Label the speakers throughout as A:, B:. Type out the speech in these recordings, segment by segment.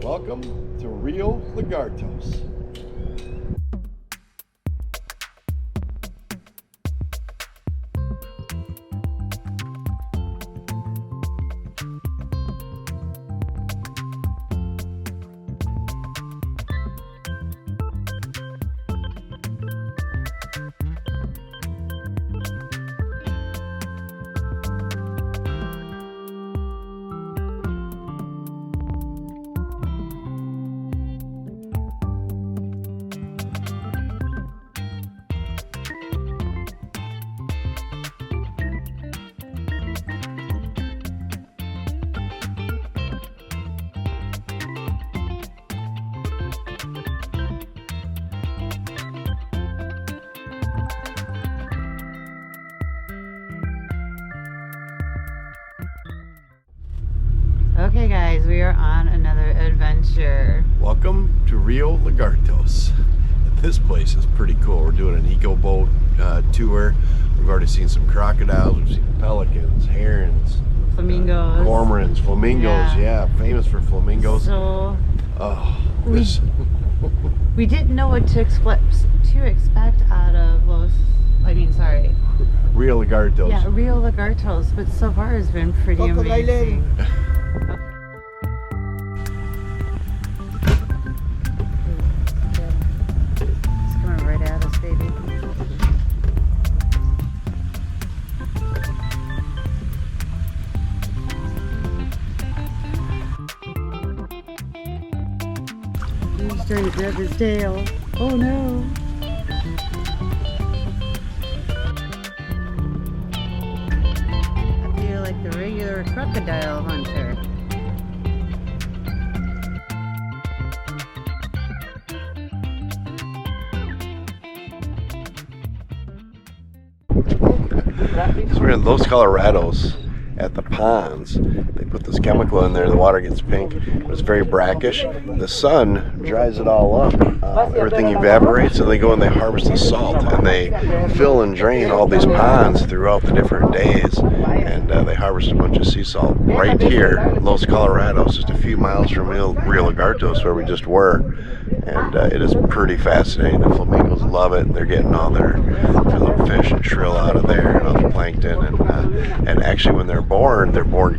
A: Welcome to Rio Lagartos.
B: Okay guys, we are on another adventure.
A: Welcome to Rio Lagartos. This place is pretty cool. We're doing an eco boat tour. We've already seen some crocodiles, we've seen pelicans, herons,
B: Flamingos.
A: Cormorants, flamingos, yeah, famous for flamingos.
B: So we didn't know what to expect out of
A: Rio Lagartos.
B: Yeah, Rio Lagartos, but so far has been pretty amazing. It's coming right at us, baby. He's trying to grab his tail. Oh no! I feel like the regular crocodile hunter.
A: So we're in Los Lagartos at the ponds. They put this chemical in there, the water gets pink. It's very brackish. The sun dries it all up. Everything evaporates, and they go and they harvest the salt, and they fill and drain all these ponds throughout the different days. And they harvest a bunch of sea salt right here, Los Lagartos, just a few miles from Rio Lagartos, where we just were. And it is pretty fascinating. The flamingos love it, and they're getting all their little fish and shrill out of there, and all the plankton. And actually, when they're born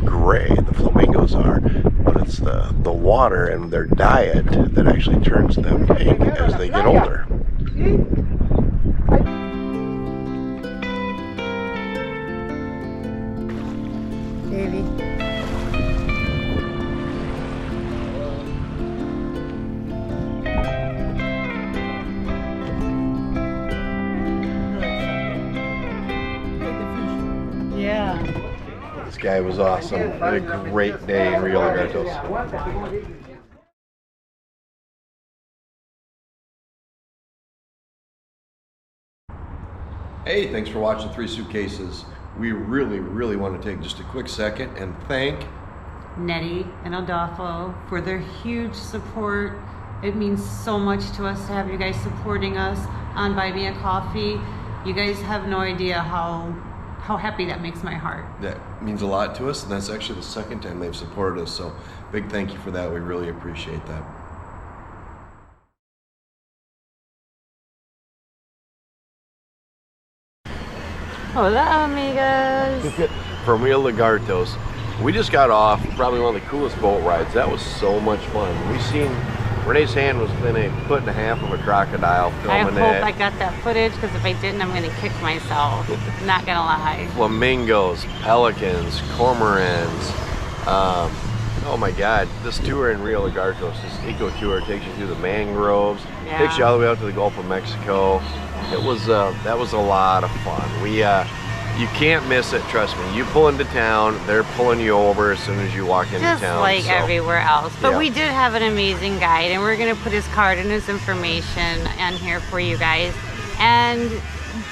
A: gray. The flamingos are, but it's the water and their diet that actually turns them pink as they get older.
B: Baby. Yeah.
A: This guy was awesome. Had a great day in Rio Lagartos. Hey, thanks for watching Three Suitcases. We really want to take just a quick second and thank
B: Nettie and Adolfo for their huge support. It means so much to us to have you guys supporting us on Buy Me a Coffee. You guys have no idea how happy that makes my heart.
A: That means a lot to us, and that's actually the second time they've supported us, so big thank you for that. We really appreciate that.
B: Hola, amigas.
A: From Rio Lagartos. We just got off probably one of the coolest boat rides. That was so much fun. We seen Renee's hand was within a foot and a half of a crocodile filming it.
B: I hope I got that footage, because if I didn't, I'm going to kick myself. Not going to lie.
A: Flamingos, pelicans, cormorants. Oh my God, this tour in Rio Lagartos, this eco tour, takes you through the mangroves, takes you all the way out to the Gulf of Mexico. It was that was a lot of fun. You can't miss it, trust me. You pull into town, they're pulling you over as soon as you walk into town.
B: Just like everywhere else. But we did have an amazing guide, and we're going to put his card and his information on here for you guys. And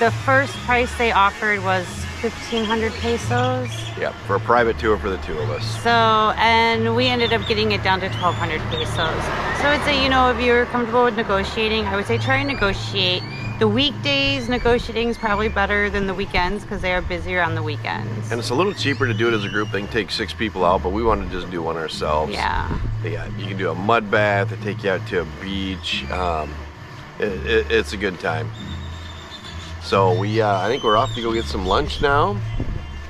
B: the first price they offered was 1,500 pesos.
A: Yeah, for a private tour for the two of us.
B: So, and we ended up getting it down to 1,200 pesos. So I'd say, you know, if you're comfortable with negotiating, I would say try and negotiate. The weekdays negotiating is probably better than the weekends because they are busier on the weekends.
A: And it's a little cheaper to do it as a group. They can take 6 people out, but we want to just do one ourselves.
B: Yeah.
A: You can do a mud bath. They take you out to a beach. It's a good time. So I think we're off to go get some lunch now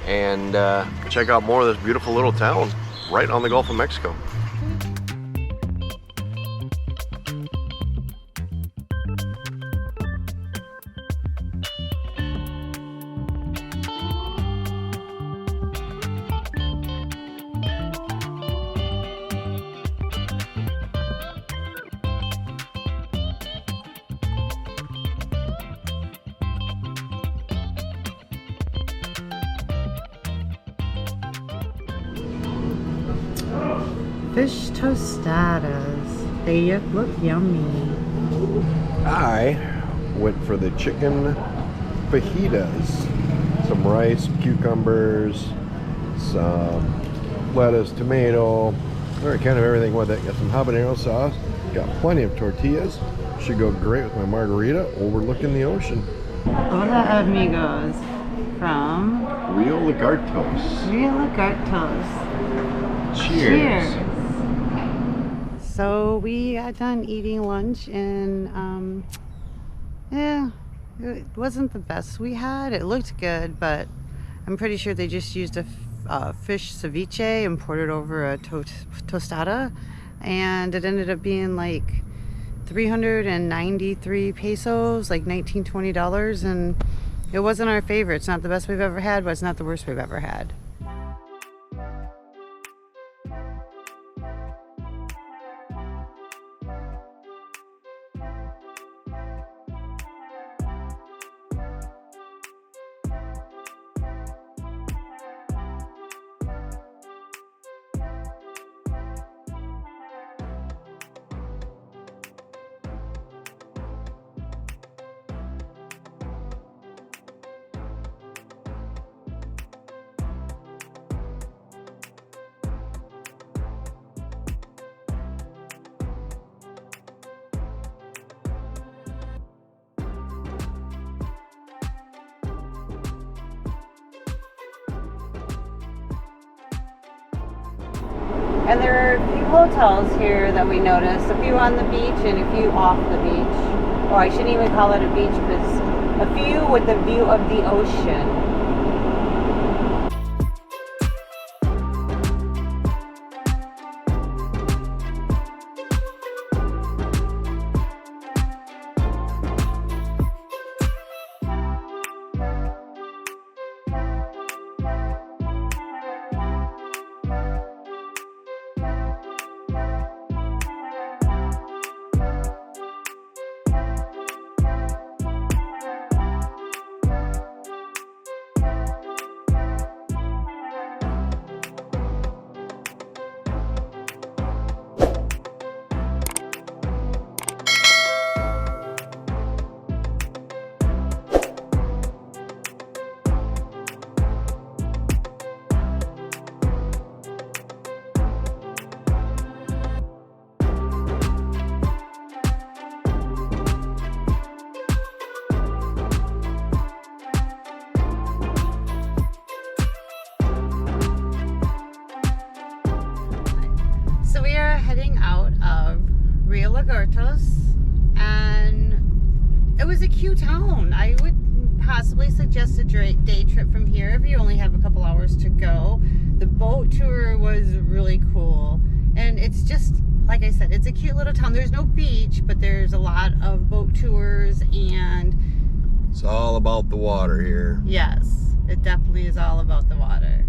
A: and check out more of this beautiful little town right on the Gulf of Mexico.
B: Fish tostadas. They look yummy.
A: I went for the chicken fajitas. Some rice, cucumbers, some lettuce, tomato, or kind of everything with it. Got some habanero sauce. Got plenty of tortillas. Should go great with my margarita overlooking the ocean.
B: Hola amigos from
A: Rio Lagartos.
B: Rio Lagartos.
A: Cheers.
B: So we got done eating lunch and yeah, it wasn't the best we had. It looked good, but I'm pretty sure they just used a fish ceviche and poured it over a tostada, and it ended up being like 393 pesos, like $19-20, and it wasn't our favorite. It's not the best we've ever had, but it's not the worst we've ever had. And there are a few hotels here that we noticed, a few on the beach and a few off the beach. Or I shouldn't even call it a beach, because a few with the view of the ocean. Heading out of Rio Lagartos, and it was a cute town. I would possibly suggest a day trip from here if you only have a couple hours to go. The boat tour was really cool, and it's just, like I said, it's a cute little town. There's no beach, but there's a lot of boat tours, and
A: it's all about the water here.
B: Yes, it definitely is all about the water.